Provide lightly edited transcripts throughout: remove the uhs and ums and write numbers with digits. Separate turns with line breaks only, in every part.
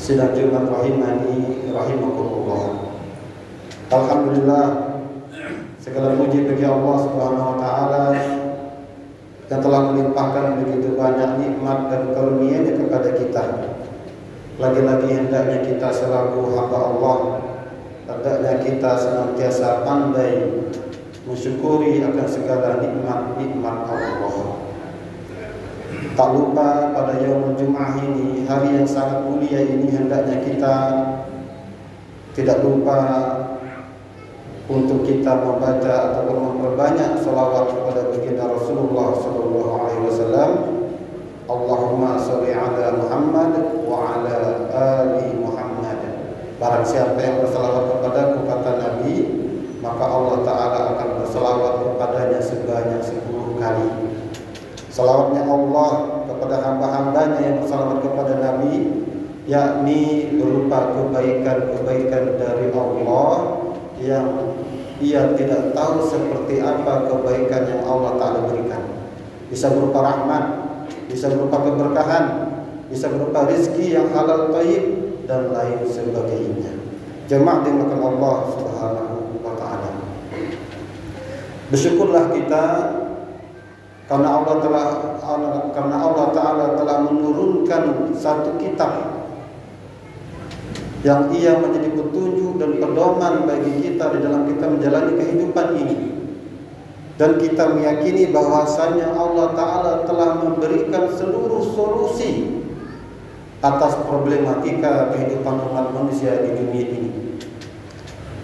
Sidang Jumat rahimani rahimakumullah. Alhamdulillah, segala puji bagi Allah Subhanahu wa taala yang telah melimpahkan begitu banyak nikmat dan karunia-Nya kepada kita. Lagi-lagi hendaknya kita selaku hamba Allah, hendaknya kita senantiasa pandai mensyukuri akan segala nikmat-nikmat Allah. Tak lupa pada yaumul Jum'ah ini, hari yang sangat mulia ini, hendaknya kita tidak lupa untuk kita membaca ataupun memperbanyak salawat kepada baginda Rasulullah sallallahu alaihi wasallam. Allahumma sholli ala Muhammad wa ala ali Muhammad. Barang siapa yang bersalawat kepadaku, kata Nabi, maka Allah Ta'ala akan bersalawat kepadanya sebanyak 10 kali. Salawatnya Allah kepada hamba-hambanya yang bersalawat kepada Nabi, yakni berupa kebaikan-kebaikan dari Allah yang ia tidak tahu seperti apa kebaikan yang Allah Ta'ala berikan. Bisa berupa rahmat, bisa berupa keberkahan, bisa berupa rizki yang halal thayyib, dan lain sebagainya. Jemaah dimuliakan Allah Subhanahu wa Ta'ala, bersyukurlah kita karena Allah Ta'ala telah menurunkan satu kitab yang ia menjadi petunjuk dan pedoman bagi kita di dalam kita menjalani kehidupan ini. Dan kita meyakini bahwasanya Allah Ta'ala telah memberikan seluruh solusi atas problematika kehidupan umat manusia di dunia ini.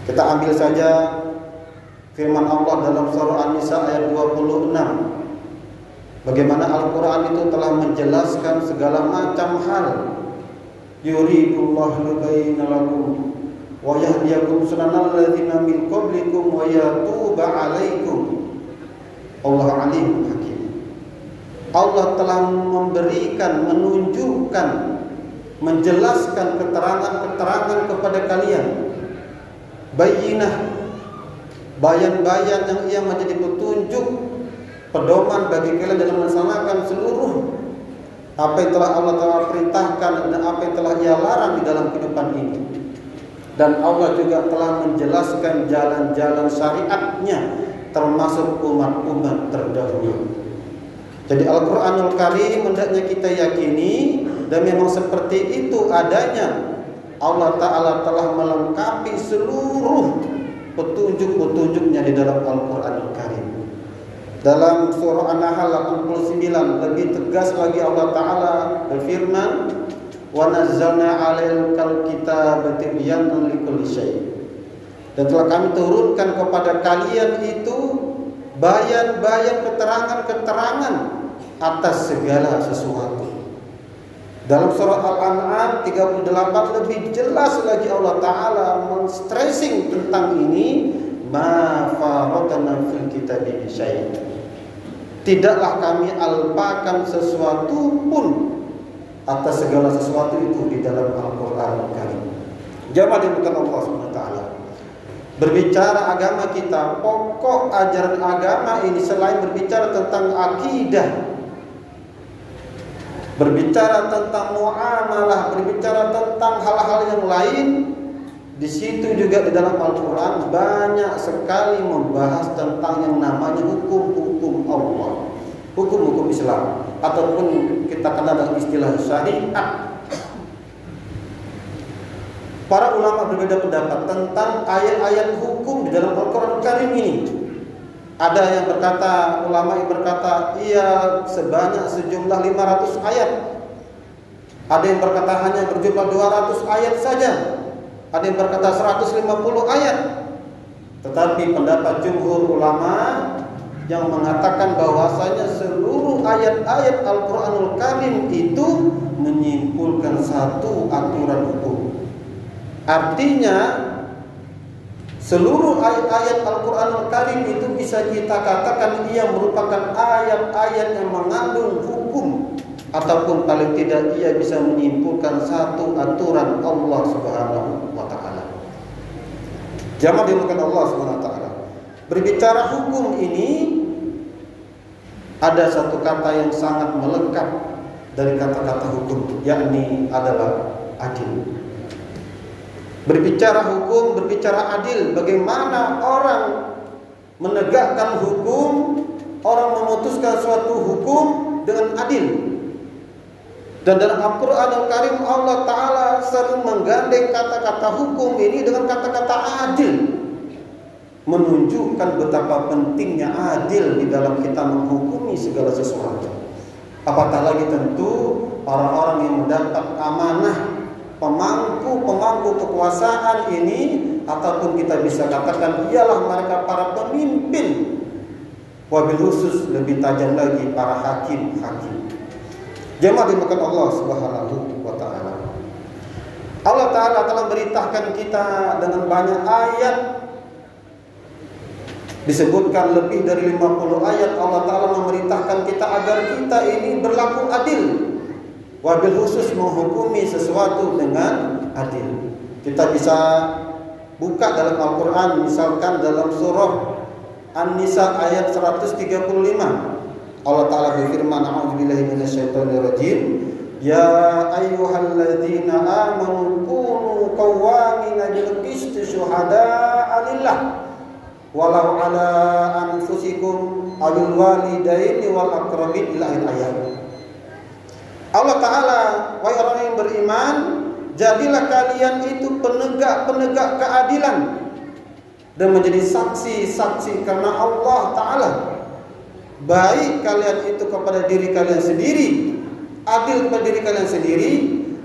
Kita ambil saja firman Allah dalam surah An-Nisa ayat 26. Bagaimana Al-Quran itu telah menjelaskan segala macam hal. Yuridullahu bainakum wa yahdiyakum sunanal ladzina min qablikum wa yatuba 'alaikum. Allah alim hakim. Allah telah memberikan, menunjukkan, menjelaskan keterangan-keterangan kepada kalian. Bayyinah, bayan-bayan yang ia menjadi petunjuk, pedoman bagi kalian dalam melaksanakan seluruh apa yang telah Allah Ta'ala perintahkan dan apa yang telah ia larang di dalam kehidupan ini. Dan Allah juga telah menjelaskan jalan-jalan syariatnya termasuk umat-umat terdahulu. Jadi Al-Quranul Karim hendaknya kita yakini, dan memang seperti itu adanya. Allah Ta'ala telah melengkapi seluruh petunjuk-petunjuknya di dalam Al-Quranul Karim. Dalam surah An-Nahl 89 lebih tegas lagi Allah Ta'ala berfirman, wa nazzalna 'alaikal kitaba tibyanan likulli syai'. Dan telah kami turunkan kepada kalian itu bayan-bayan, keterangan-keterangan atas segala sesuatu. Dalam surah Al-An'am 38 lebih jelas lagi Allah Ta'ala men-stressing tentang ini, ma faratna fil kitabi syai'. Tidaklah kami alpakan sesuatu pun atas segala sesuatu itu di dalam Al-Quran Karim. Jamaah dimuliakan Allah SWT. Berbicara agama kita, pokok ajaran agama ini selain berbicara tentang akidah, berbicara tentang muamalah, berbicara tentang hal-hal yang lain, di situ juga di dalam Al-Quran banyak sekali membahas tentang yang namanya hukum-hukum Allah, hukum-hukum Islam, ataupun kita kenal dengan istilah syariat. Para ulama berbeda pendapat tentang ayat-ayat hukum di dalam Al-Quran Karim ini. Ada yang berkata, ulama yang berkata, iya sebanyak sejumlah 500 ayat. Ada yang berkata hanya berjumlah 200 ayat saja. Ada yang berkata 150 ayat. Tetapi pendapat jumhur ulama yang mengatakan bahwasanya seluruh ayat-ayat Al-Quranul Karim itu menyimpulkan satu aturan hukum. Artinya seluruh ayat-ayat Al-Quranul Karim itu bisa kita katakan ia merupakan ayat-ayat yang mengandung hukum, ataupun paling tidak ia bisa menyimpulkan satu aturan Allah Subhanahu wa Ta'ala. Jamaah dimuliakan Allah Subhanahu wa Ta'ala. Berbicara hukum ini, ada satu kata yang sangat melekat dari kata-kata hukum, yakni adalah adil. Berbicara hukum, berbicara adil, bagaimana orang menegakkan hukum, orang memutuskan suatu hukum dengan adil. Dan dalam Al-Quran Al-Karim Allah Ta'ala sering menggandeng kata-kata hukum ini dengan kata-kata adil, menunjukkan betapa pentingnya adil di dalam kita menghukumi segala sesuatu. Apatah lagi tentu orang-orang yang mendapat amanah, pemangku kekuasaan ini, ataupun kita bisa katakan ialah mereka para pemimpin, wabil khusus lebih tajam lagi para hakim-hakim. Jemaah dimakan Allah Subhanahu wa taala. Allah Ta'ala telah beritakan kita dengan banyak ayat, disebutkan lebih dari 50 ayat. Allah Ta'ala memerintahkan kita agar kita ini berlaku adil, wabil khusus menghukumi sesuatu dengan adil. Kita bisa buka dalam Al-Quran, misalkan dalam surah An-Nisa ayat 135. Allah Ta'ala berfirman, a'udzubillahi minasyaitonirrajim, ya ayyuhalladzina amanu kunu qawwamina bil qisti syuhada'a lillah walau ala anfusikum awil walidaini wal aqrabin ila ayat. Allah Ta'ala, wahai orang yang beriman, jadilah kalian itu penegak-penegak keadilan dan menjadi saksi-saksi karena Allah Ta'ala. Baik kalian itu kepada diri kalian sendiri, adil kepada diri kalian sendiri,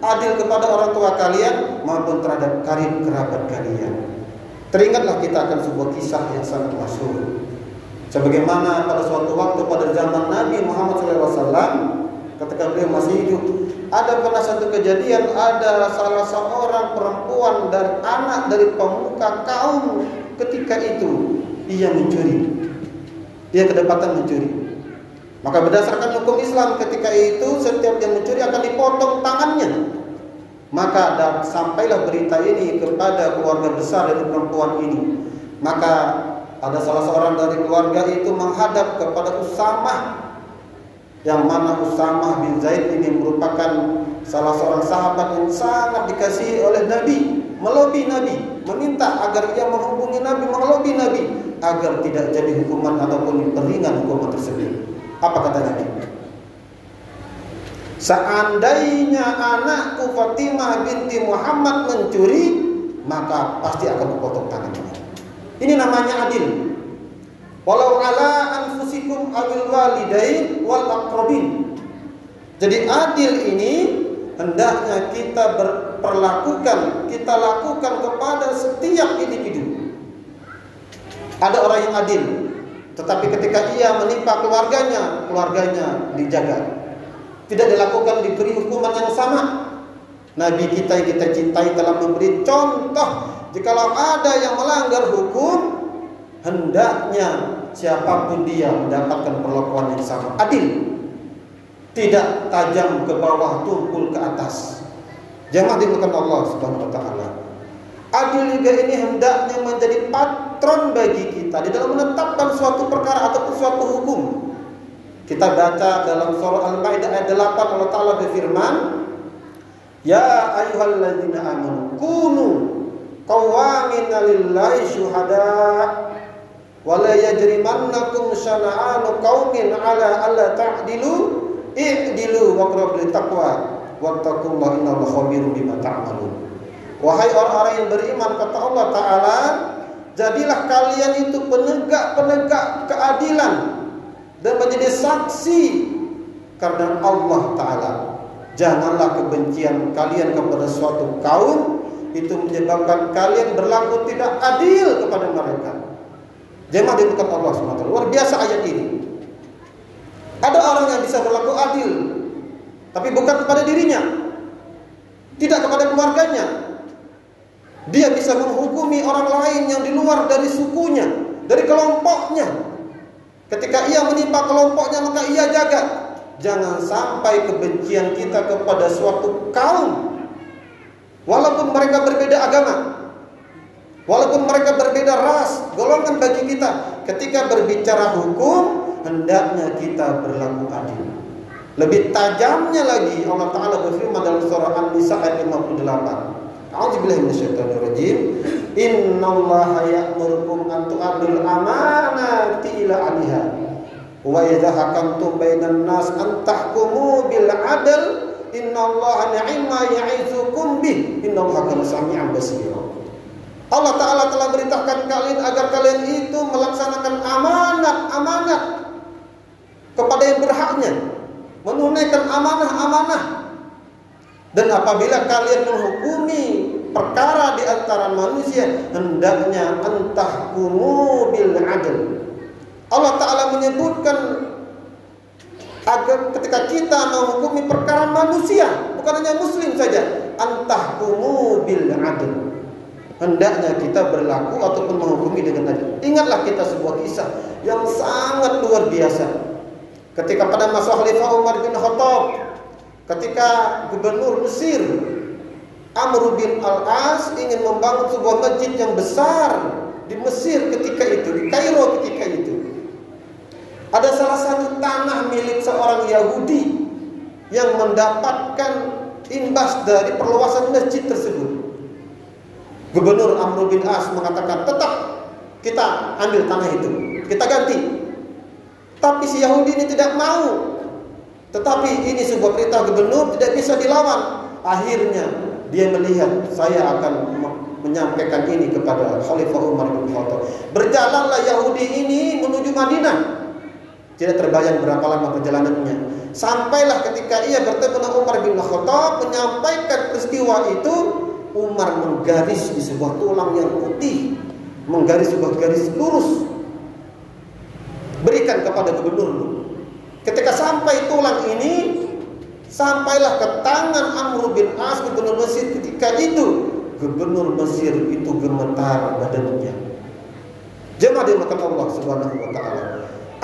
adil kepada orang tua kalian, maupun terhadap karib kerabat kalian. Teringatlah kita akan sebuah kisah yang sangat masyhur. Sebagaimana pada suatu waktu pada zaman Nabi Muhammad SAW, ketika beliau masih hidup, ada pernah satu kejadian, ada salah seorang perempuan dan anak dari pemuka kaum ketika itu, ia mencuri. Dia kedapatan mencuri. Maka berdasarkan hukum Islam ketika itu, setiap yang mencuri akan dipotong tangannya. Maka sampailah berita ini kepada keluarga besar dari perempuan ini. Maka ada salah seorang dari keluarga itu menghadap kepada Usamah, yang mana Usamah bin Zaid ini merupakan salah seorang sahabat yang sangat dikasihi oleh Nabi, melobi Nabi, meminta agar ia menghubungi Nabi, melobi Nabi agar tidak jadi hukuman ataupun diperingan hukuman tersebut. Apa kata Nabi? Seandainya anakku Fatimah binti Muhammad mencuri, maka pasti akan kupotong tangannya. Ini namanya adil. Walau ala anfusikum awil walidain wal aqrabin. Jadi adil ini hendaknya kita kita lakukan kepada setiap individu. Ada orang yang adil, tetapi ketika ia menimpa keluarganya dijaga. Tidak dilakukan, diberi hukuman yang sama. Nabi kita yang kita cintai telah memberi contoh, jikalau ada yang melanggar hukum, hendaknya siapapun dia mendapatkan perlakuan yang sama, adil, tidak tajam ke bawah, tumpul ke atas. Jangan dilupakan Allah Subhanahu wa taala. Adil juga ini hendaknya menjadi patron bagi kita di dalam menetapkan suatu perkara ataupun suatu hukum. Kita baca dalam surah Al-Maidah ayat 8, Allah Ta'ala berfirman, ya ayyuhalladzina amanu kunu qawwamina lillahi syuhada' wa la yajrimannakum syana'anu qaumin 'ala alla ta'dilu i'dilu waqrabu littaqwa wattaqullaha innallaha khabirum bima ta'malun. Wahai orang-orang yang beriman, kata Allah Ta'ala, jadilah kalian itu penegak-penegak keadilan dan menjadi saksi karena Allah Ta'ala. Janganlah kebencian kalian kepada suatu kaum itu menyebabkan kalian berlaku tidak adil kepada mereka. Jemaah dibutuhkan Allah SWT. Luar biasa ayat ini. Ada orang yang bisa berlaku adil, tapi bukan kepada dirinya, tidak kepada keluarganya. Dia bisa menghukumi orang lain yang di luar dari sukunya, dari kelompoknya. Ketika ia menimpa kelompoknya, maka ia jaga. Jangan sampai kebencian kita kepada suatu kaum, walaupun mereka berbeda agama, walaupun mereka berbeda ras, golongan bagi kita. Ketika berbicara hukum, hendaknya kita berlaku adil. Lebih tajamnya lagi Allah Ta'ala berfirman dalam surah An-Nisa ayat 58. A'udzubillahi minasyaitonirrajim. Innallaha ya'murukum an tu'addul amanati ila ahliha wa idza hakamtum bainan nas an tahkumu bil 'adl innallaha ni'ma ya'izukum bih innallaha kana sami'an basira. Allah Ta'ala telah merintahkan kalian agar kalian itu melaksanakan amanat kepada yang berhaknya, menunaikan amanah. Dan apabila kalian menghukumi perkara di antara manusia, hendaknya antahkumu bil 'adl. Allah Ta'ala menyebutkan agar ketika kita menghukumi perkara manusia, bukan hanya muslim saja, antahkumu bil 'adl. Hendaknya kita berlaku ataupun menghukumi dengan adil. Ingatlah kita sebuah kisah yang sangat luar biasa. Ketika pada masa Khalifah Umar bin Khattab, ketika gubernur Mesir Amr bin Al-As ingin membangun sebuah masjid yang besar di Mesir ketika itu, di Kairo ketika itu, ada salah satu tanah milik seorang Yahudi yang mendapatkan imbas dari perluasan masjid tersebut. Gubernur Amr bin As mengatakan, tetap kita ambil tanah itu, kita ganti. Tapi si Yahudi ini tidak mau. Tetapi ini sebuah perintah gubernur, tidak bisa dilawan. Akhirnya dia melihat, saya akan menyampaikan ini kepada Khalifah Umar bin Khattab. Berjalanlah Yahudi ini menuju Madinah. Tidak terbayang berapa lama perjalanannya. Sampailah ketika ia bertemu dengan Umar bin Khattab, menyampaikan peristiwa itu. Umar menggaris di sebuah tulang yang putih, menggaris sebuah garis lurus, berikan kepada gubernur. Ketika sampai tulang ini, sampailah ke tangan Amr bin As, gubernur Mesir. Ketika itu gubernur Mesir itu gemetar badannya. Jemaah dimakan Allah Subhanahu wa taala.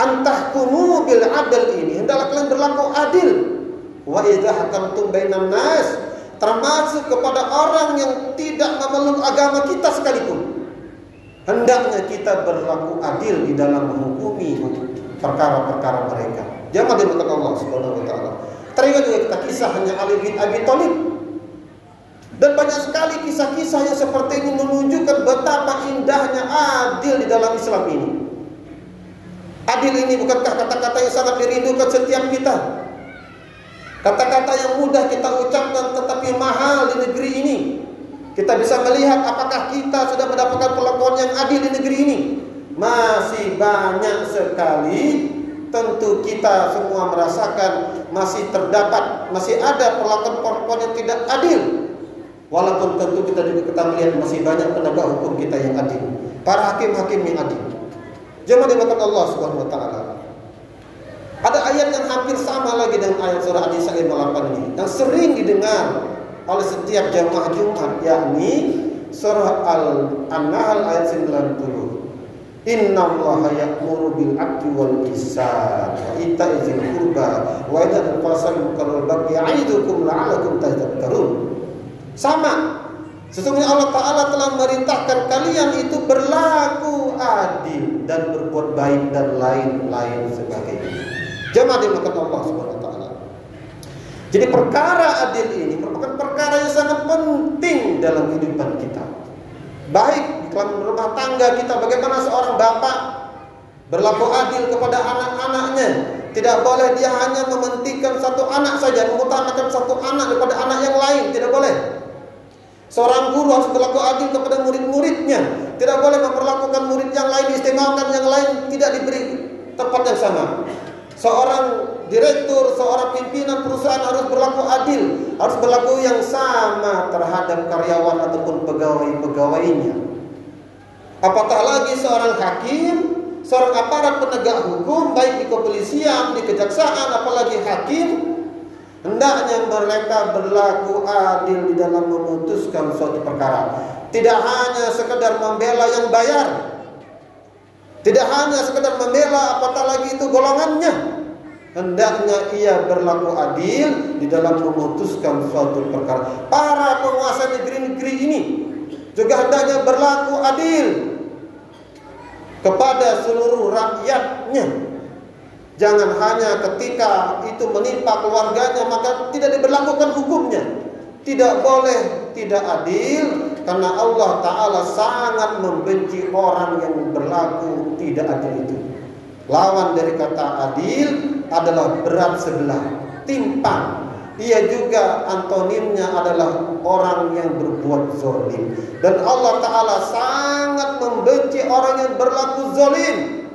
Antahkumu bil 'adl ini, hendaklah kalian berlaku adil. Wa idza hakamtum bainan nas, termasuk kepada orang yang tidak memeluk agama kita sekalipun, hendaknya kita berlaku adil di dalam menghukumi perkara-perkara mereka. Jangan dimakan Allah Subhanahu wa taala. Teringat juga kita kisahnya Ali bin Abi Thalib. Dan banyak sekali kisah-kisah yang seperti ini menunjukkan betapa indahnya adil di dalam Islam ini. Adil ini bukankah kata-kata yang sangat dirindukan setiap kita? Kata-kata yang mudah kita ucapkan tetapi mahal di negeri ini. Kita bisa melihat apakah kita sudah mendapatkan perlakuan yang adil di negeri ini. Masih banyak sekali. Tentu kita semua merasakan masih ada perlakuan-perlakuan yang tidak adil. Walaupun tentu kita melihat masih banyak penegak hukum kita yang adil, para hakim-hakim yang adil. Jemaah dimakan Allah Subhanahu wa taala. Ada ayat yang hampir sama lagi dengan ayat surah An-Nisa 58 ini, yang sering didengar oleh setiap jamaah Jumat, yakni surah Al-Nahl ayat 90. Innallaha ya'muru bil 'adli wal ihsan wa ita'i dzil qurba wa yanha 'anil fahsya'i wal munkari ya'idukum la'allakum tadhakkarun. Sama, sesungguhnya Allah Ta'ala telah merintahkan kalian itu berlaku adil dan berbuat baik dan lain-lain sebagainya. Jemaah dimakan Allah Subhanahu wa taala. Jadi perkara adil ini merupakan perkara yang sangat penting dalam kehidupan kita. Baik di dalam rumah tangga kita, bagaimana seorang bapak berlaku adil kepada anak-anaknya. Tidak boleh dia hanya mementingkan satu anak saja, mengutamakan satu anak daripada anak yang lain, tidak boleh. Seorang guru harus berlaku adil kepada murid-muridnya. Tidak boleh memperlakukan murid yang lain, diistimewakan yang lain, tidak diberi tempat yang sama. Seorang direktur, seorang pimpinan perusahaan harus berlaku adil, harus berlaku yang sama terhadap karyawan ataupun pegawai-pegawainya. Apatah lagi seorang hakim, seorang aparat penegak hukum, baik di kepolisian, di kejaksaan, apalagi hakim, hendaknya mereka berlaku adil di dalam memutuskan suatu perkara. Tidak hanya sekedar membela yang bayar, tidak hanya sekedar membela apatah lagi itu golongannya. Hendaknya ia berlaku adil di dalam memutuskan suatu perkara. Para penguasa negeri-negeri ini juga hendaknya berlaku adil kepada seluruh rakyatnya. Jangan hanya ketika itu menimpa keluarganya maka tidak diberlakukan hukumnya. Tidak boleh tidak adil, karena Allah Ta'ala sangat membenci orang yang berlaku tidak adil itu. Lawan dari kata adil adalah berat sebelah, timpang. Ia juga antonimnya adalah orang yang berbuat zalim. Dan Allah Ta'ala sangat membenci orang yang berlaku zalim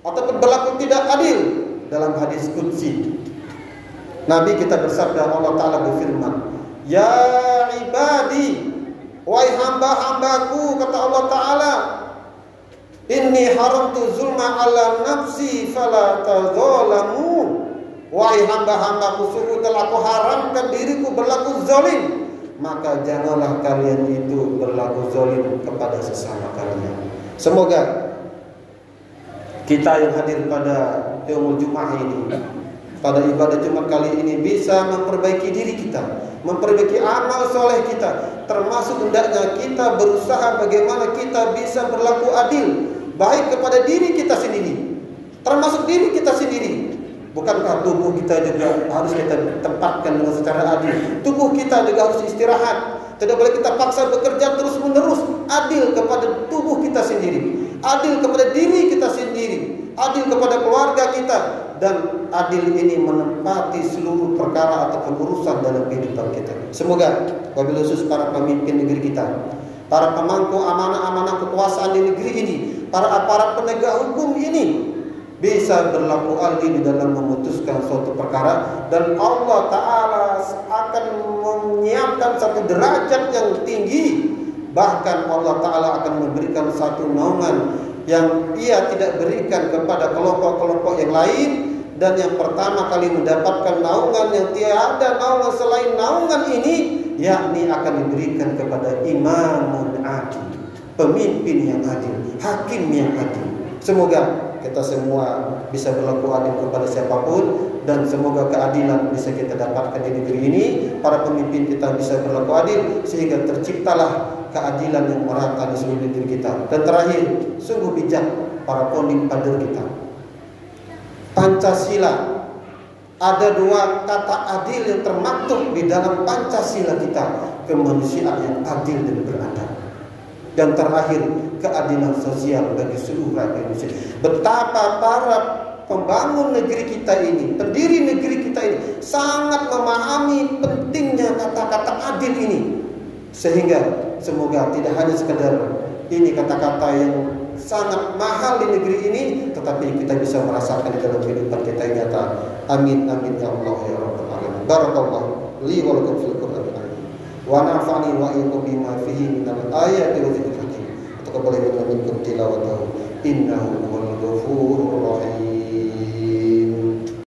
ataupun berlaku tidak adil. Dalam hadis qudsi Nabi kita bersabda, Allah Ta'ala berfirman, ya ibadi, wahai hamba-hambaku, kata Allah Ta'ala, inni haramtu zulma ala nafsi fala tadzalamu. Wahai hamba-hambaku, sungguh telah aku haramkan diriku berlaku zalim, maka janganlah kalian itu berlaku zalim kepada sesama kalian. Semoga kita yang hadir pada Yaumul Jum'ah ini, pada ibadah Jumat kali ini, bisa memperbaiki diri kita, memperbaiki amal soleh kita. Termasuk hendaknya kita berusaha bagaimana kita bisa berlaku adil, baik kepada diri kita sendiri, termasuk diri kita sendiri. Bukankah tubuh kita juga harus kita tempatkan dengan secara adil? Tubuh kita juga harus istirahat. Tidak boleh kita paksa bekerja terus menerus. Adil kepada tubuh kita sendiri, adil kepada diri kita sendiri, adil kepada keluarga kita, dan adil ini menempati seluruh perkara ataupun urusan dalam kehidupan kita. Semoga wabil khusus para pemimpin negeri kita, para pemangku amanah-amanah kekuasaan di negeri ini, para aparat penegak hukum ini bisa berlaku adil dalam memutuskan suatu perkara, dan Allah Ta'ala akan menyiapkan satu derajat yang tinggi. Bahkan Allah Ta'ala akan memberikan satu naungan yang ia tidak berikan kepada kelompok-kelompok yang lain. Dan yang pertama kali mendapatkan naungan yang tiada naungan selain naungan ini, yakni akan diberikan kepada imamun adil, pemimpin yang adil, hakim yang adil. Semoga kita semua bisa berlaku adil kepada siapapun, dan semoga keadilan bisa kita dapatkan di negeri ini. Para pemimpin kita bisa berlaku adil sehingga terciptalah keadilan yang merata di seluruh negeri kita. Dan terakhir, sungguh bijak para founding father kita. Pancasila, ada dua kata adil yang termaktub di dalam Pancasila kita, kemanusiaan yang adil dan beradab. Dan terakhir, keadilan sosial bagi seluruh rakyat Indonesia. Betapa para pembangun negeri kita ini, pendiri negeri kita ini, sangat memahami pentingnya kata-kata adil ini. Sehingga semoga tidak hanya sekedar ini kata-kata yang sangat mahal di negeri ini, tetapi kita bisa merasakan di dalam kehidupan kita yang nyata. Amin amin ya Allah ya Rabbal alamin. Barakallahu li wa lakum fil Qur'anil azim. Wa nafa'ani wa iyyakum bima fihi minal ayati wa dzikril hakim. Taqabbal minkum tilawatahu innahu huwal ghafurur